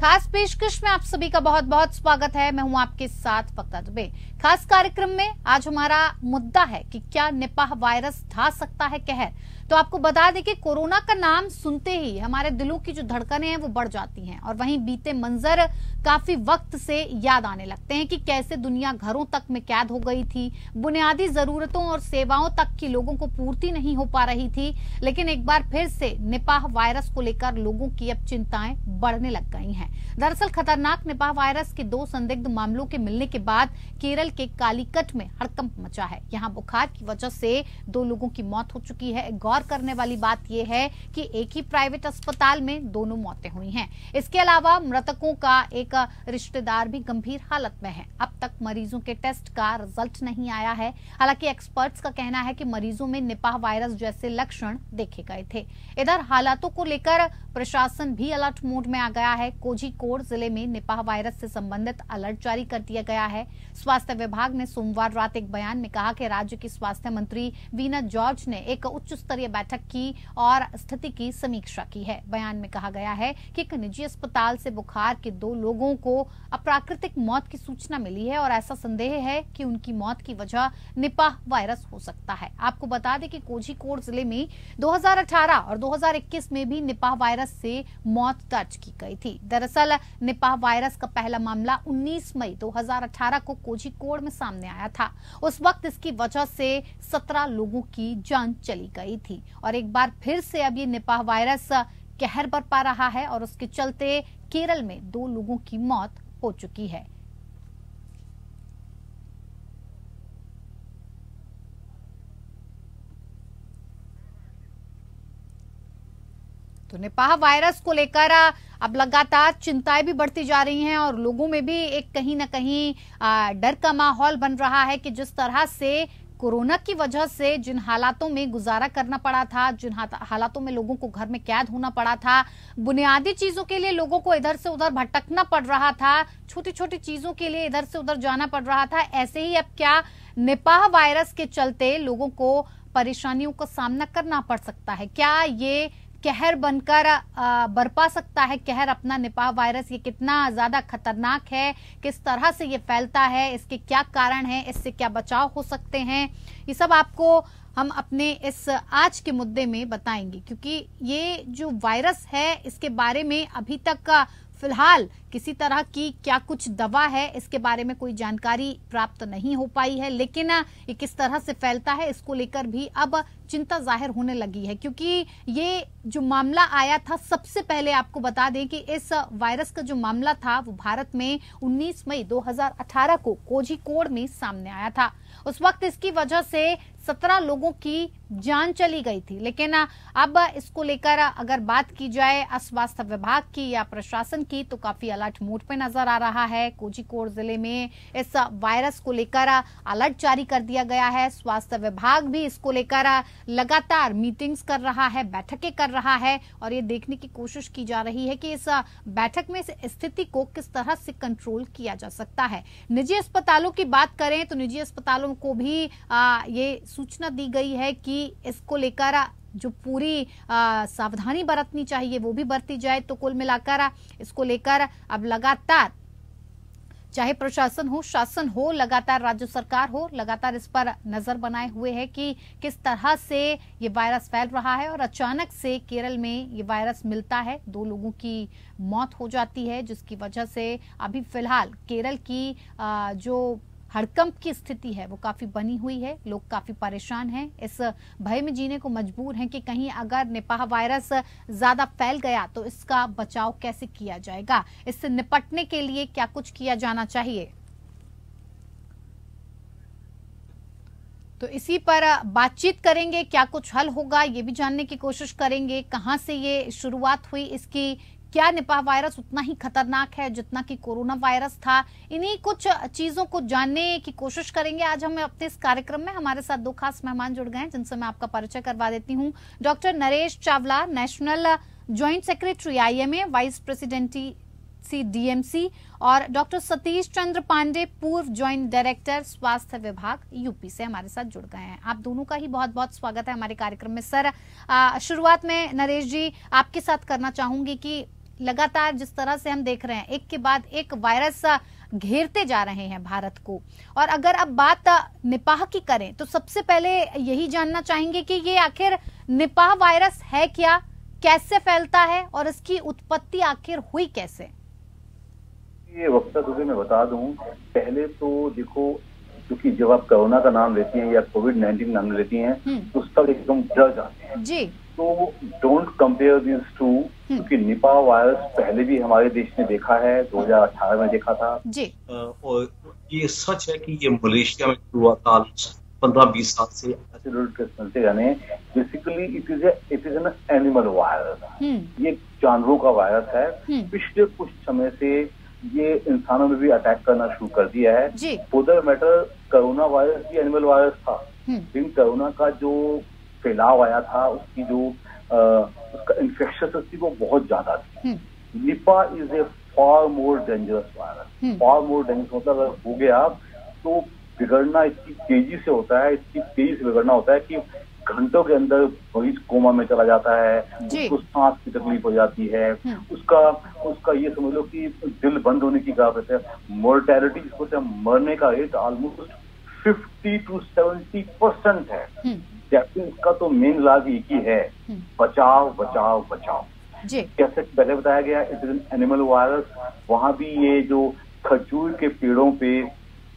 खास पेशकश में आप सभी का बहुत बहुत स्वागत है। मैं हूं आपके साथ वक्ता दुबे। खास कार्यक्रम में आज हमारा मुद्दा है कि क्या निपाह वायरस ढा सकता है कहर। तो आपको बता दें कि कोरोना का नाम सुनते ही हमारे दिलों की जो धड़कनें हैं वो बढ़ जाती हैं और वहीं बीते मंजर काफी वक्त से याद आने लगते हैं कि कैसे दुनिया घरों तक में कैद हो गई थी, बुनियादी जरूरतों और सेवाओं तक की लोगों को पूर्ति नहीं हो पा रही थी। लेकिन एक बार फिर से निपाह वायरस को लेकर लोगों की अब चिंताएं बढ़ने लग गई हैं। दरअसल खतरनाक निपाह वायरस के 2 संदिग्ध मामलों के मिलने के बाद केरल के कालीकट में हड़कंप मचा है। यहाँ बुखार की वजह से 2 लोगों की मौत हो चुकी है। गौर करने वाली बात यह है कि एक ही प्राइवेट अस्पताल में दोनों मौतें हुई हैं। इसके अलावा मृतकों का एक रिश्तेदार भी गंभीर हालत में है। अब तक मरीजों के टेस्ट का रिजल्ट नहीं आया है। हालांकि एक्सपर्ट्स का कहना है कि मरीजों में निपाह वायरस जैसे लक्षण देखे गए थे। इधर हालातों को लेकर प्रशासन भी अलर्ट मोड में आ गया है। कोझिकोड जिले में निपाह वायरस से संबंधित अलर्ट जारी कर दिया गया है। स्वास्थ्य विभाग ने सोमवार रात एक बयान में कहा कि राज्य की स्वास्थ्य मंत्री वीना जॉर्ज ने एक उच्च स्तरीय बैठक की और स्थिति की समीक्षा की है। बयान में कहा गया है कि एक निजी अस्पताल से बुखार के 2 लोगों को अप्राकृतिक मौत की सूचना मिली है और ऐसा संदेह है कि उनकी मौत की वजह निपाह वायरस हो सकता है। आपको बता दें कि कोझिकोड जिले में 2018 और 2021 में भी निपाह वायरस से मौत दर्ज की गई थी। दरअसल निपाह वायरस का पहला मामला 19 मई 2018 को कोझिकोड में सामने आया था। उस वक्त इसकी वजह से 17 लोगों की जान चली गई थी और एक बार फिर से अब ये निपाह वायरस कहर बरपा रहा है और उसके चलते केरल में 2 लोगों की मौत हो चुकी है। तो निपाह वायरस को लेकर अब लगातार चिंताएं भी बढ़ती जा रही हैं और लोगों में भी एक कहीं ना कहीं डर का माहौल बन रहा है कि जिस तरह से कोरोना की वजह से जिन हालातों में गुजारा करना पड़ा था, जिन हालातों में लोगों को घर में कैद होना पड़ा था, बुनियादी चीजों के लिए लोगों को इधर से उधर भटकना पड़ रहा था, छोटी छोटी चीजों के लिए इधर से उधर जाना पड़ रहा था, ऐसे ही अब क्या निपाह वायरस के चलते लोगों को परेशानियों का सामना करना पड़ सकता है? क्या ये कहर बनकर बरपा सकता है कहर अपना निपाह वायरस? ये कितना ज्यादा खतरनाक है, किस तरह से ये फैलता है, इसके क्या कारण है, इससे क्या बचाव हो सकते हैं, ये सब आपको हम अपने इस आज के मुद्दे में बताएंगे। क्योंकि ये जो वायरस है इसके बारे में अभी तक फिलहाल किसी तरह की क्या कुछ दवा है इसके बारे में कोई जानकारी प्राप्त नहीं हो पाई है। लेकिन ये किस तरह से फैलता है इसको लेकर भी अब चिंता जाहिर होने लगी है। क्योंकि ये जो मामला आया था, सबसे पहले आपको बता दें कि इस वायरस का जो मामला था वो भारत में 19 मई 2018 को कोझिकोड में सामने आया था। उस वक्त इसकी वजह से 17 लोगों की जान चली गई थी। लेकिन अब इसको लेकर अगर बात की जाए स्वास्थ्य विभाग की या प्रशासन की तो काफी अलर्ट मोड पे नजर आ रहा है। कोझिकोड जिले में इस वायरस को लेकर अलर्ट जारी कर दिया गया है। स्वास्थ्य विभाग भी इसको लेकर लगातार मीटिंग्स कर रहा है, बैठकें कर रहा है और ये देखने की कोशिश की जा रही है कि इस बैठक में इस स्थिति को किस तरह से कंट्रोल किया जा सकता है। निजी अस्पतालों की बात करें तो निजी अस्पतालों को भी ये सूचना दी गई है कि इसको लेकर जो पूरी सावधानी बरतनी चाहिए वो भी बरती जाए। तो कुल मिलाकर इसको लेकर अब लगातार चाहे प्रशासन हो, शासन हो, लगातार राज्य सरकार हो, लगातार इस पर नजर बनाए हुए है कि किस तरह से ये वायरस फैल रहा है। और अचानक से केरल में ये वायरस मिलता है, 2 लोगों की मौत हो जाती है, जिसकी वजह से अभी फिलहाल केरल की जो हड़कंप की स्थिति है वो काफी बनी हुई है। लोग काफी परेशान हैं, इस भय में जीने को मजबूर हैं कि कहीं अगर निपाह वायरस ज्यादा फैल गया तो इसका बचाव कैसे किया जाएगा, इससे निपटने के लिए क्या कुछ किया जाना चाहिए। तो इसी पर बातचीत करेंगे, क्या कुछ हल होगा ये भी जानने की कोशिश करेंगे। कहां से ये शुरुआत हुई इसकी, क्या निपाह वायरस उतना ही खतरनाक है जितना कि कोरोना वायरस था, इन्हीं कुछ चीजों को जानने की कोशिश करेंगे। आज हम अपने इस कार्यक्रम में हमारे साथ 2 खास मेहमान जुड़ गए हैं जिनसे मैं आपका परिचय करवा देती हूं। Doctor Naresh Chawla, national joint secretary IMA, vice president DMC, और डॉक्टर सतीश चंद्र पांडे, पूर्व ज्वाइंट डायरेक्टर स्वास्थ्य विभाग UP से हमारे साथ जुड़ गए हैं। आप दोनों का ही बहुत बहुत स्वागत है हमारे कार्यक्रम में। सर, शुरुआत में नरेश जी आपके साथ करना चाहूंगी कि लगातार जिस तरह से हम देख रहे हैं एक के बाद एक वायरस घेरते जा रहे हैं भारत को। और अगर अब बात निपाह की करें तो सबसे पहले यही जानना चाहेंगे कि ये आखिर निपाह वायरस है क्या, कैसे फैलता है और इसकी उत्पत्ति आखिर हुई कैसे? ये वक्ता तुझे मैं बता दूं, पहले तो देखो, क्योंकि जब आप कोरोना का नाम लेती हैं या कोविड-19 नाम लेती हैं तो सब एकदम डर जाते हैं जी। तो डोंट कंपेयर दिस टू, क्योंकि निपाह वायरस पहले भी हमारे देश में देखा है, 2018 में देखा था जी। और ये सच है कि ये मलेशिया में हुआ था 15-20 साल से चलते जाने। Basically it is an animal virus, ये जानवरों का वायरस है। पिछले कुछ समय से ये इंसानों में भी अटैक करना शुरू कर दिया है। For that matter corona virus भी एनिमल वायरस था, लेकिन कोरोना का जो फैलाव आया था उसकी जो उसका इन्फेक्शन थी वो बहुत ज्यादा थी। Nipah is a far more dangerous virus, far more dangerous मतलब अगर हो गया तो बिगड़ना इतनी तेजी से होता है, इतनी तेजी से बिगड़ना होता है कि घंटों के अंदर मरीज कोमा में चला जाता है, उसको सांस की तकलीफ हो जाती है, उसका ये समझ लो कि दिल बंद होने की क्या कहते हैं मोर्टेलिटी, जिसको मरने का रेट ऑलमोस्ट 50 to 70% है। जबकि इसका तो मेन इलाज एक ही है, बचाव बचाव बचाव। जैसे पहले बताया गया it is an animal virus. वहां भी ये जो खजूर के पेड़ों पे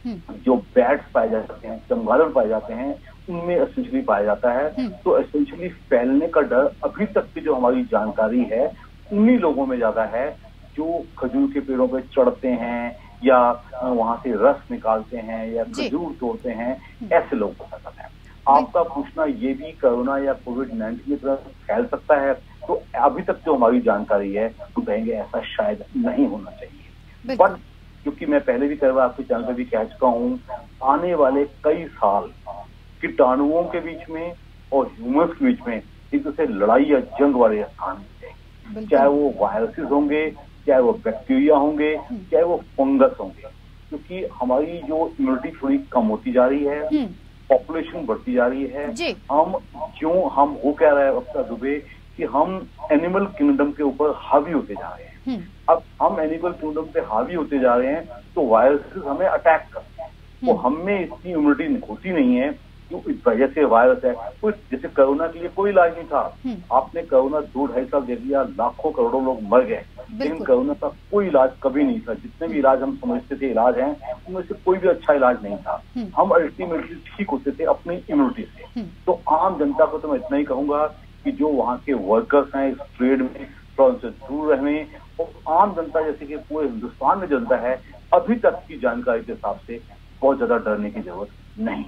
जो बैट्स पाए जाते हैं, चमगादड़ पाए जाते हैं, उनमें एसेंशियली पाया जाता है। तो एसेंशियली फैलने का डर अभी तक की जो हमारी जानकारी है उन्हीं लोगों में ज्यादा है जो खजूर के पेड़ों पे चढ़ते हैं या वहां से रस निकालते हैं या खजूर तोड़ते हैं, ऐसे लोग को सकता है। आपका पूछना ये भी कोरोना या कोविड-19 की तरह फैल सकता है, तो अभी तक जो हमारी जानकारी है तो कहेंगे ऐसा शायद नहीं होना चाहिए। बट क्योंकि मैं पहले भी कई बार आपके चैनल पे भी कह चुका हूँ, आने वाले कई साल कीटाणुओं के बीच में और ह्यूमंस के बीच में एक दूसरे लड़ाई या जंग वाले स्थान होंगे, चाहे वो वायरसेस होंगे, चाहे वो बैक्टीरिया होंगे, चाहे वो फंगस होंगे, क्योंकि हमारी जो इम्यूनिटी थोड़ी कम होती जा रही है, पॉपुलेशन बढ़ती जा रही है। हम हो क्या रहा है वक्ता दुबे कि हम एनिमल किंगडम के ऊपर हावी होते जा रहे हैं। अब हम एनिमल किंगडम पे हावी होते जा रहे हैं तो वायरसेस हमें अटैक करते हैं, तो हमें इतनी इम्यूनिटी होती नहीं है। इस वजह से वायरस है। कुछ जैसे कोरोना के लिए कोई इलाज नहीं था, आपने कोरोना 2-2.5 साल देख लिया, लाखों करोड़ों लोग मर गए, लेकिन कोरोना का कोई इलाज कभी नहीं था। जितने भी इलाज हम समझते थे इलाज हैं, उनमें से कोई भी अच्छा इलाज नहीं था। हम अल्टीमेटली ठीक होते थे अपनी इम्यूनिटी से। तो आम जनता को तो मैं इतना ही कहूंगा कि जो वहाँ के वर्कर्स हैं इस ट्रेड में, तो उनसे दूर रहें। और आम जनता जैसे कि पूरे हिंदुस्तान में जनता है, अभी तक की जानकारी के हिसाब से बहुत ज्यादा डरने की जरूरत नहीं।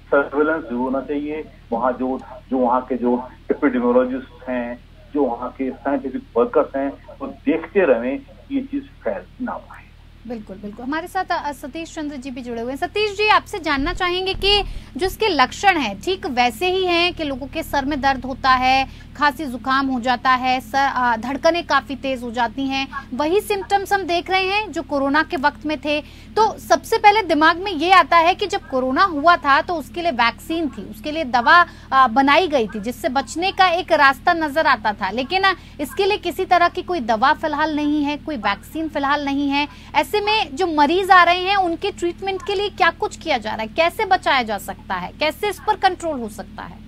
सर्वेलेंस जरूर होना चाहिए। वहाँ जो वहाँ के जो एपिडेमियोलॉजिस्ट हैं, जो वहाँ के साइंटिफिक वर्कर्स हैं, वो देखते रहें कि ये चीज फैल ना पाए। बिल्कुल बिल्कुल। हमारे साथ सतीश चंद्र जी भी जुड़े हुए हैं। सतीश जी, आपसे जानना चाहेंगे कि जो इसके लक्षण हैं ठीक वैसे ही हैं कि लोगों के सर में दर्द होता है, खांसी जुकाम हो जाता है, धड़कनें काफी तेज हो जाती हैं, वही सिम्टम्स हम देख रहे हैं जो कोरोना के वक्त में थे? तो सबसे पहले दिमाग में ये आता है कि जब कोरोना हुआ था तो उसके लिए वैक्सीन थी, उसके लिए दवा बनाई गई थी जिससे बचने का एक रास्ता नजर आता था, लेकिन इसके लिए किसी तरह की कोई दवा फिलहाल नहीं है, कोई वैक्सीन फिलहाल नहीं है। ऐसे में जो मरीज आ रहे हैं उनके ट्रीटमेंट के लिए क्या कुछ किया जा रहा है, कैसे बचाया जा सकता है, कैसे इस पर कंट्रोल हो सकता है?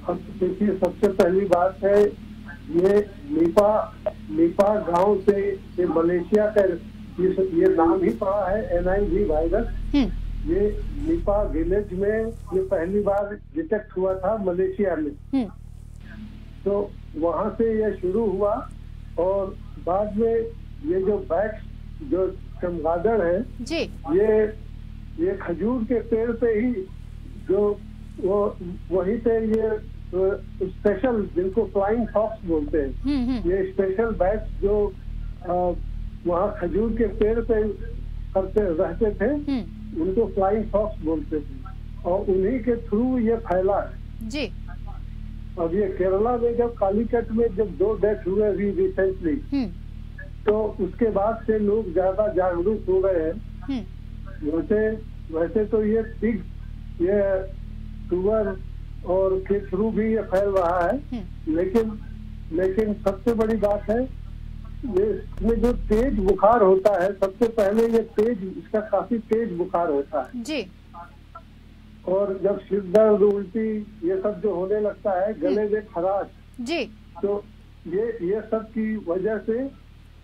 देखिए, सबसे पहली बात है ये निपा गांव से ये मलेशिया का ये नाम ही पड़ा है NIV वायरस। ये निपा विलेज में ये पहली बार डिटेक्ट हुआ था मलेशिया में। तो वहां से ये शुरू हुआ और बाद में ये जो बैट्स जो चमगादड़ है जी, ये खजूर के पेड़ पे ही जो वो वहीं पे ये स्पेशल जिनको फ्लाइंग फॉक्स बोलते हैं, ये स्पेशल बैट्स जो वहाँ खजूर के पेड़ पे करते रहते थे, उनको फ्लाइंग फॉक्स बोलते थे और उन्हीं के थ्रू ये फैला है जी। अब ये केरला में जब कालीकट में जब 2 डेथ हुए अभी रिसेंटली, तो उसके बाद से लोग ज्यादा जागरूक हो गए हैं। वैसे तो ये पिग, ये सुअर और के थ्रू भी ये फैल रहा है, लेकिन लेकिन सबसे बड़ी बात है ये इसमें जो तेज बुखार होता है, सबसे पहले ये इसका काफी तेज बुखार होता है जी। और जब सिर दर्द, उल्टी ये सब जो होने लगता है, गले में खराश जी, तो ये सब की वजह से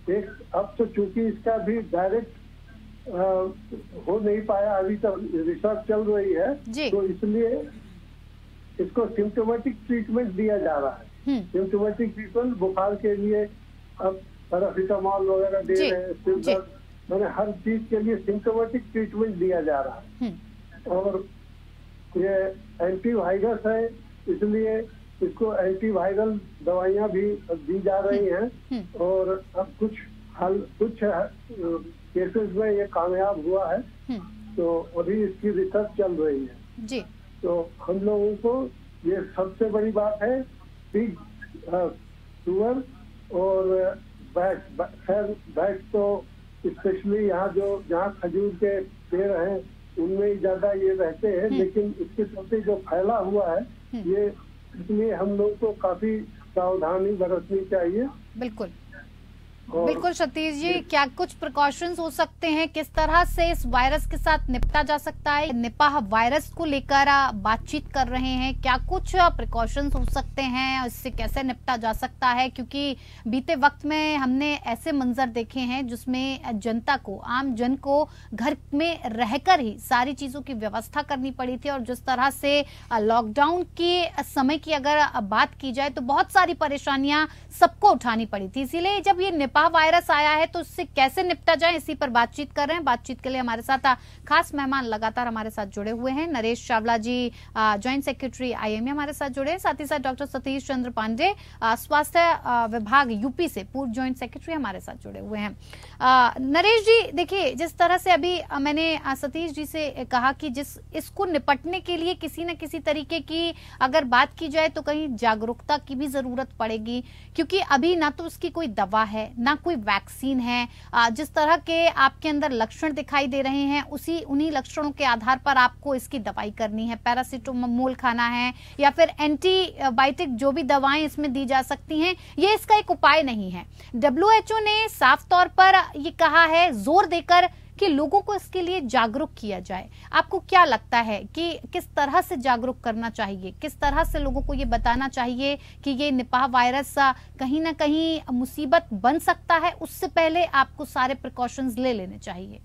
अब तो चूंकि इसका भी डायरेक्ट हो नहीं पाया, अभी तक रिसर्च चल रही है, तो इसलिए इसको सिम्टोमेटिक ट्रीटमेंट दिया जा रहा है। सिम्टोमेटिक ट्रीटमेंट बुखार के लिए अब पैरासिटामोल वगैरह दे रहे हैं, सिर दर्द, मैंने हर चीज के लिए सिम्टोमेटिक ट्रीटमेंट दिया जा रहा है। और ये एंटीवायरस है, इसलिए इसको एंटीवायरल दवाइयां भी दी जा रही हैं और अब कुछ केसेस में ये कामयाब हुआ है, तो अभी इसकी रिसर्च चल रही है जी। तो हम लोगों को ये सबसे बड़ी बात है बिग शुगर और बैट तो स्पेशली यहाँ जहाँ खजूर के पेड़ हैं उनमें ही ज्यादा ये रहते हैं, लेकिन इसके चलते जो फैला हुआ है ये, इसलिए हम लोग को काफी सावधानी बरतनी चाहिए। बिल्कुल बिल्कुल सतीश जी, क्या कुछ प्रिकॉशंस हो सकते हैं, किस तरह से इस वायरस के साथ निपटा जा सकता है? निपाह वायरस को लेकर बातचीत कर रहे हैं, क्या कुछ प्रिकॉशंस हो सकते हैं, इससे कैसे निपटा जा सकता है? क्योंकि बीते वक्त में हमने ऐसे मंजर देखे हैं जिसमें जनता को, आम जन को घर में रहकर ही सारी चीजों की व्यवस्था करनी पड़ी थी और जिस तरह से लॉकडाउन के समय की अगर बात की जाए तो बहुत सारी परेशानियां सबको उठानी पड़ी थी। इसीलिए जब ये निपाह वायरस आया है तो इससे कैसे निपटा जाए, इसी पर बातचीत कर रहे हैं। बातचीत के लिए हमारे साथ खास मेहमान लगातार हमारे साथ जुड़े हुए हैं। नरेश चावला जी, जॉइंट सेक्रेटरी आईएमए हमारे साथ जुड़े हैं, साथ ही साथ डॉक्टर सतीश चंद्र पांडे, स्वास्थ्य विभाग यूपी से पूर्व जॉइंट सेक्रेटरी हमारे साथ जुड़े हुए हैं। नरेश जी, देखिए जिस तरह से अभी मैंने सतीश जी से कहा कि इसको निपटने के लिए किसी न किसी तरीके की अगर बात की जाए तो कहीं जागरूकता की भी जरूरत पड़ेगी, क्योंकि अभी ना तो उसकी कोई दवा है ना कोई वैक्सीन है। जिस तरह के आपके अंदर लक्षण दिखाई दे रहे हैं उन्हीं लक्षणों के आधार पर आपको इसकी दवाई करनी है, पैरासिटामोल खाना है या फिर एंटीबायोटिक जो भी दवाएं इसमें दी जा सकती हैं, ये इसका एक उपाय नहीं है। WHO ने साफ तौर पर ये कहा है, जोर देकर, कि लोगों को इसके लिए जागरूक किया जाए। आपको क्या लगता है कि किस तरह से जागरूक करना चाहिए, किस तरह से लोगों को ये बताना चाहिए कि ये निपाह वायरस कहीं ना कहीं मुसीबत बन सकता है, उससे पहले आपको सारे प्रिकॉशंस ले लेने चाहिए?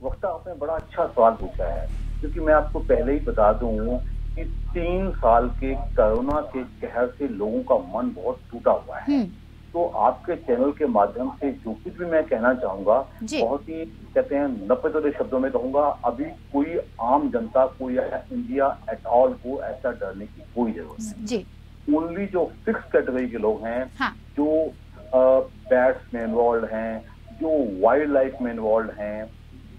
वक्ता, आपने बड़ा अच्छा सवाल पूछा है, क्योंकि मैं आपको पहले ही बता दूं कि 3 साल के कोरोना के कहर से लोगों का मन बहुत टूटा हुआ है। तो आपके चैनल के माध्यम से जो कुछ भी मैं कहना चाहूंगा, बहुत ही कहते हैं 90 शब्दों में कहूंगा, अभी कोई आम जनता को या इंडिया एट ऑल को ऐसा डरने की कोई जरूरत नहीं। ओनली जो फिक्स कैटेगरी के लोग हैं, जो बैट्स में इन्वॉल्व हैं, जो वाइल्ड लाइफ में इन्वॉल्व हैं,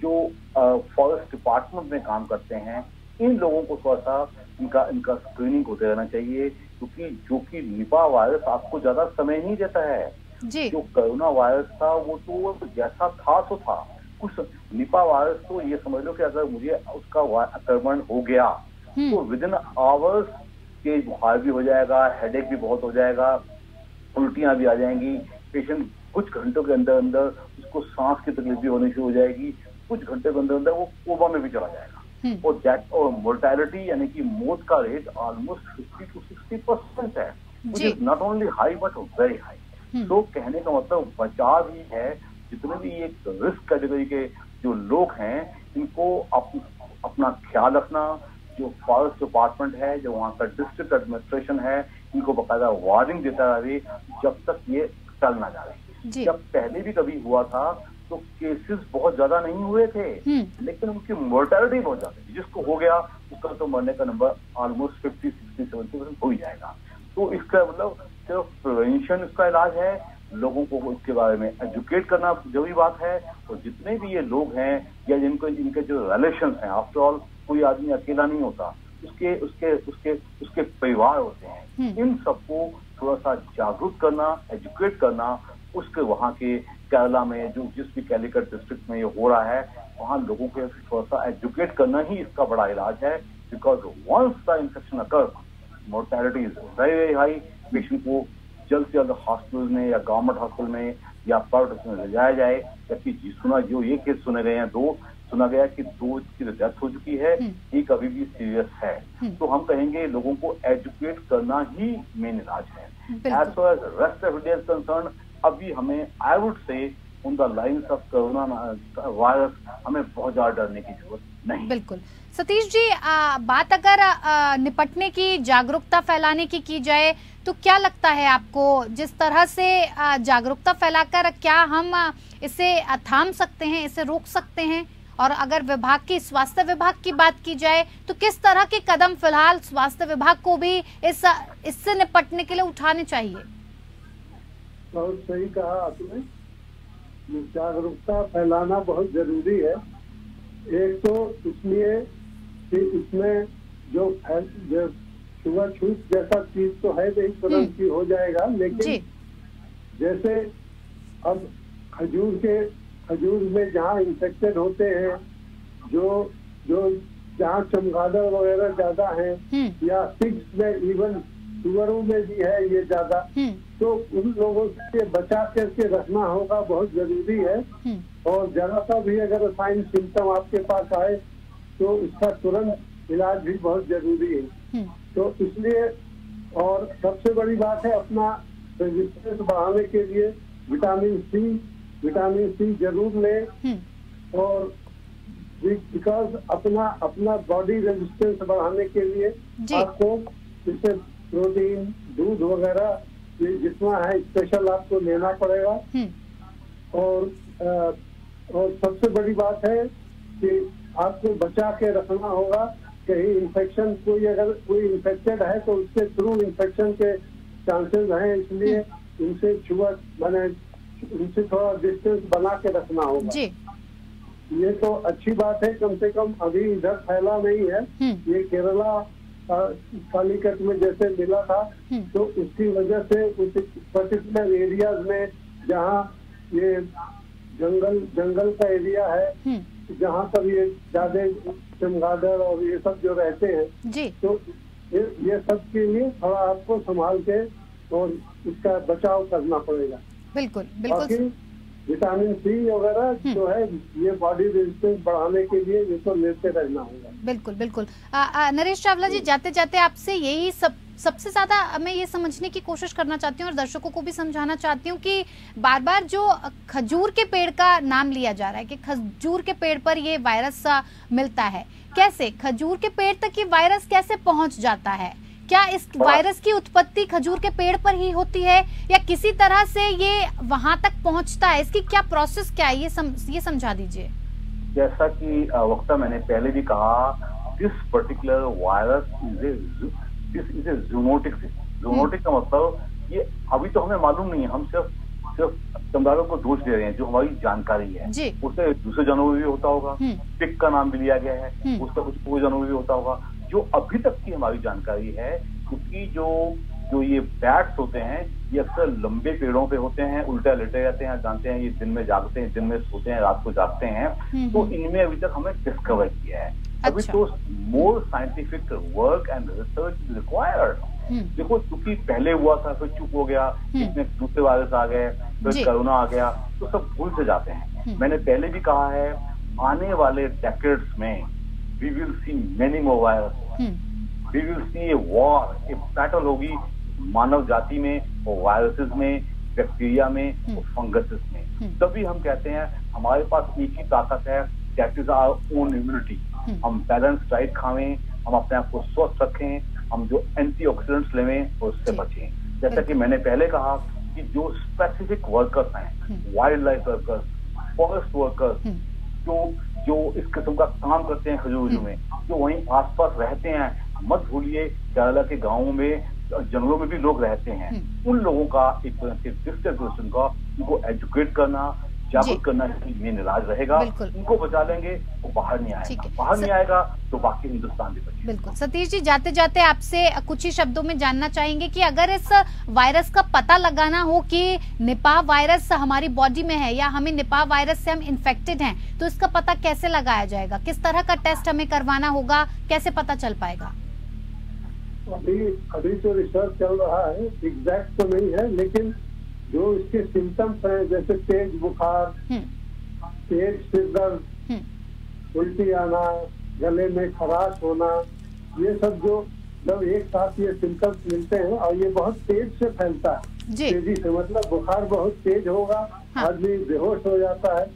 जो फॉरेस्ट डिपार्टमेंट में काम करते हैं, इन लोगों को थोड़ा सा इनका स्क्रीनिंग होते रहना चाहिए, क्योंकि निपाह वायरस आपको ज्यादा समय नहीं देता है जी। जो कोरोना वायरस था वो तो जैसा था सो था। कुछ निपाह वायरस तो ये समझ लो कि अगर मुझे उसका आक्रमण हो गया तो विदिन आवर्स के बुखार भी हो जाएगा, हेडेक भी बहुत हो जाएगा, उल्टियां भी आ जाएंगी, पेशेंट कुछ घंटों के अंदर अंदर उसको सांस की तकलीफ भी होनी शुरू हो जाएगी, कुछ घंटे के अंदर अंदर वो कोमा में भी चला जाएगा। और मोर्टेलिटी यानी कि मौत का रेट ऑलमोस्ट 50 to 60% है, which is not only high but very high। तो कहने का मतलब बचाव ही है। जितने भी ये रिस्क कैटेगरी के जो लोग हैं, इनको अपना ख्याल रखना, जो फॉरेस्ट डिपार्टमेंट है, जो वहाँ का डिस्ट्रिक्ट एडमिनिस्ट्रेशन है, इनको बकायदा वार्निंग देता रहे जब तक ये टल ना जाए। जब पहले भी कभी हुआ था तो केसेस बहुत ज्यादा नहीं हुए थे, लेकिन उनकी मोर्टेलिटी बहुत ज्यादा थी। जिसको हो गया उसका तो मरने का नंबर ऑलमोस्ट 50-60-70% हो ही जाएगा। तो इसका मतलब सिर्फ प्रिवेंशन इसका इलाज है, लोगों को इसके बारे में एजुकेट करना जरूरी बात है। और जितने भी ये लोग हैं या इनके जो रिलेशन हैं, आफ्टर ऑल कोई आदमी अकेला नहीं होता, उसके परिवार होते हैं, इन सबको थोड़ा सा जागरूक करना, एजुकेट करना। उसके वहाँ के केरला में जो जिस भी कैलिकट डिस्ट्रिक्ट में ये हो रहा है, वहाँ लोगों को थोड़ा सा एजुकेट करना ही इसका बड़ा इलाज है। Because once the infection occur, mortality is very very high. Patient को जल्द से जल्द हॉस्पिटल में या गवर्नमेंट हॉस्पिटल में या प्राइवेट हॉस्पिटल में ले जाया जाए। जबकि जो ये केस सुने गए हैं, 2 सुना गया कि 2 की डेथ हो चुकी है, एक अभी भी सीरियस है। तो हम कहेंगे लोगों को एजुकेट करना ही मेन इलाज है। As far as rest of India is concern, अभी हमें I would say on the lines of corona virus हमें बहुत ज्यादा डरने की जरूरत नहीं। बिल्कुल सतीश जी, बात अगर निपटने की, जागरूकता फैलाने की जाए तो क्या लगता है आपको, जिस तरह से जागरूकता फैलाकर क्या हम इसे थाम सकते हैं, इसे रोक सकते हैं? और अगर विभाग की, स्वास्थ्य विभाग की बात की जाए तो किस तरह के कदम फिलहाल स्वास्थ्य विभाग को भी इससे निपटने के लिए उठाने चाहिए? बहुत सही कहा आपने, जागरूकता फैलाना बहुत जरूरी है। एक तो इसलिए कि इसमें जो छुआछूत जैसा चीज तो है नहीं, तुरंत की हो जाएगा, लेकिन जैसे अब खजूर में जहाँ इन्फेक्टेड होते हैं, जो जहाँ चमगादड़ वगैरह ज्यादा है, या पिग्स में, इवन सुअरों में भी है ये ज्यादा, तो उन लोगों से बचा करके रखना होगा, बहुत जरूरी है। और जरा सा भी अगर साइन सिम्टम आपके पास आए तो उसका तुरंत इलाज भी बहुत जरूरी है। तो इसलिए, और सबसे बड़ी बात है, अपना रेजिस्टेंस बढ़ाने के लिए विटामिन सी जरूर लें। और बिकॉज अपना बॉडी रेजिस्टेंस बढ़ाने के लिए आपको जैसे प्रोटीन, दूध वगैरह जितना है स्पेशल आपको लेना पड़ेगा। और सबसे बड़ी बात है कि आपको बचा के रखना होगा। कहीं इन्फेक्शन, अगर कोई इन्फेक्टेड है तो उसके थ्रू इन्फेक्शन के चांसेस हैं, इसलिए उनसे थोड़ा डिस्टेंस बना के रखना होगा। ये तो अच्छी बात है, कम से कम अभी इधर फैला नहीं है। ये केरला कालीकट में जैसे मिला था, तो उसकी वजह से उस पर्टिकुलर एरियाज में जहाँ ये जंगल का एरिया है, जहाँ पर ये ज्यादा चमगादड़ और ये सब जो रहते हैं, तो ये सब के लिए थोड़ा आपको संभाल के और इसका बचाव करना पड़ेगा। बिल्कुल। विटामिन सी वगैरह जो है, ये बॉडी रेजिस्टेंस बढ़ाने के लिए ये तो लेते रहना होगा। बिल्कुल। नरेश चावला जी, जाते जाते आपसे यही सबसे ज्यादा मैं ये समझने की कोशिश करना चाहती हूँ और दर्शकों को भी समझाना चाहती हूँ कि बार बार जो खजूर के पेड़ का नाम लिया जा रहा है कि खजूर के पेड़ पर ये वायरस मिलता है, कैसे खजूर के पेड़ तक ये वायरस कैसे पहुंच जाता है? क्या इस वायरस की उत्पत्ति खजूर के पेड़ पर ही होती है या किसी तरह से ये वहां तक पहुंचता है? इसकी क्या प्रोसेस क्या है, ये समझा दीजिए। जैसा कि वक्ता मैंने पहले भी कहा, this particular virus is a zoonotic. Zoonotic का मतलब ये अभी तो हमें मालूम नहीं है, हम सिर्फ चमगादड़ों को दोष दे रहे हैं, जो हमारी जानकारी है। उससे दूसरे जानवर में भी होता होगा, पिग का नाम भी लिया गया है, उसका कुछ पूरे जानवर में भी होता होगा। जो अभी तक की हमारी जानकारी है, क्योंकि जो ये बैट्स होते हैं, ये अक्सर लंबे पेड़ों पे होते हैं, उल्टा लेटे रहते हैं, जानते हैं ये दिन में जागते हैं, दिन में सोते हैं, रात को जागते हैं, तो इनमें अभी तक हमें डिस्कवर किया है। अभी तो more scientific work and research is required. देखो, क्योंकि पहले हुआ था, फिर चुप हो गया, इसमें दूसरे वायरस आ गए, फिर कोरोना आ गया, तो सब भूल से जाते हैं। मैंने पहले भी कहा है, आने वाले डेकेड्स में we will see many more viruses. We will see a war, a battle होगी मानव जाति में और वायरसेस में, बैक्टीरिया में और फंगसेस में। तभी हम कहते हैं हमारे पास एक ही ताकत है, that is our own immunity. हम बैलेंस डाइट खावें, हम अपने आप को स्वस्थ रखें, हम जो एंटीऑक्सीडेंट्स लेवें और उससे बचें। जैसा कि मैंने पहले कहा कि जो स्पेसिफिक वर्कर्स हैं, wild life workers, forest workers, जो इस किस्म का काम करते हैं खजूर में, जो वहीं आसपास रहते हैं, मत भूलिए केरला के गांवों में, जंगलों में भी लोग रहते हैं, उन लोगों का एक तरह से डिस्ट्रीब्यूशन का उनको एजुकेट करना, जागरूक करना मेन इलाज रहेगा। उनको बचा लेंगे वो बाहर नहीं आएगा, बाहर नहीं आएगा तो बाकी हिंदुस्तान भी बचेगा। बिल्कुल। सतीश जी, जाते जाते आपसे कुछ ही शब्दों में जानना चाहेंगे कि अगर इस वायरस का पता लगाना हो कि निपाह वायरस हमारी बॉडी में है या हमें निपाह वायरस से हम इन्फेक्टेड हैं, तो इसका पता कैसे लगाया जाएगा? किस तरह का टेस्ट हमें करवाना होगा? कैसे पता चल पाएगा? अभी तो रिसर्च चल रहा है, एग्जैक्ट तो नहीं है, लेकिन जो इसके सिम्टम्स हैं जैसे तेज बुखार, तेज सिर दर्द, उल्टी आना, गले में खराश होना, ये सब जो जब एक साथ ये सिम्टम्स मिलते हैं और ये बहुत तेज से फैलता है, तेजी से, मतलब बुखार बहुत तेज होगा, आदमी बेहोश हो जाता है,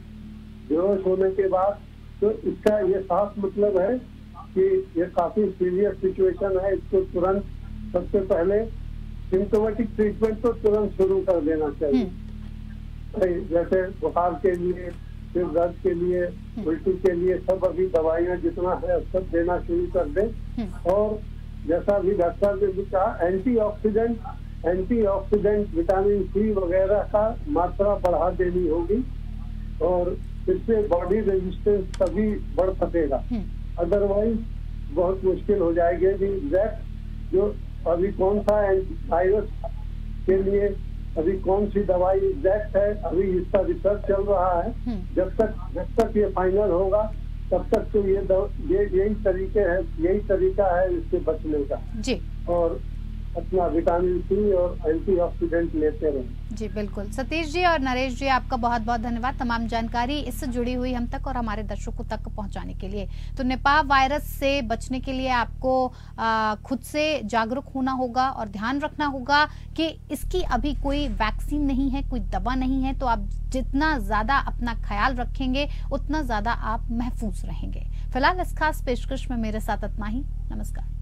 बेहोश होने के बाद तो इसका ये साफ मतलब है कि ये काफी सीरियस सिचुएशन है। इसको तुरंत सबसे पहले सिम्टोमेटिक ट्रीटमेंट तो तुरंत शुरू कर देना चाहिए। जैसे बुखार के लिए, सिर दर्द के लिए, उल्टी के लिए सब अभी दवाइयाँ जितना है सब देना शुरू कर दें। और जैसा भी डॉक्टर ने भी कहा, एंटीऑक्सीडेंट विटामिन सी वगैरह का मात्रा बढ़ा देनी होगी और इससे बॉडी रेजिस्टेंस तभी बढ़ सकेगा, अदरवाइज बहुत मुश्किल हो जाएगी। एग्जैक्ट जो अभी कौन सा वायरस के लिए अभी कौन सी दवाई एग्जैक्ट है, अभी इसका रिसर्च चल रहा है। जब तक ये फाइनल होगा तब तक तो यही तरीका है इससे बचने का जी। और अपना विटामिन सी और एंटीऑक्सीडेंट लेते रहें। जी बिल्कुल। सतीश जी और नरेश जी, आपका बहुत बहुत धन्यवाद तमाम जानकारी इससे जुड़ी हुई हम तक और हमारे दर्शकों तक पहुंचाने के लिए। तो निपाह वायरस से बचने के लिए आपको खुद से जागरूक होना होगा और ध्यान रखना होगा कि इसकी अभी कोई वैक्सीन नहीं है, कोई दवा नहीं है। तो आप जितना ज्यादा अपना ख्याल रखेंगे उतना ज्यादा आप महफूज रहेंगे। फिलहाल इस खास पेशकश में मेरे साथ इतना ही। नमस्कार।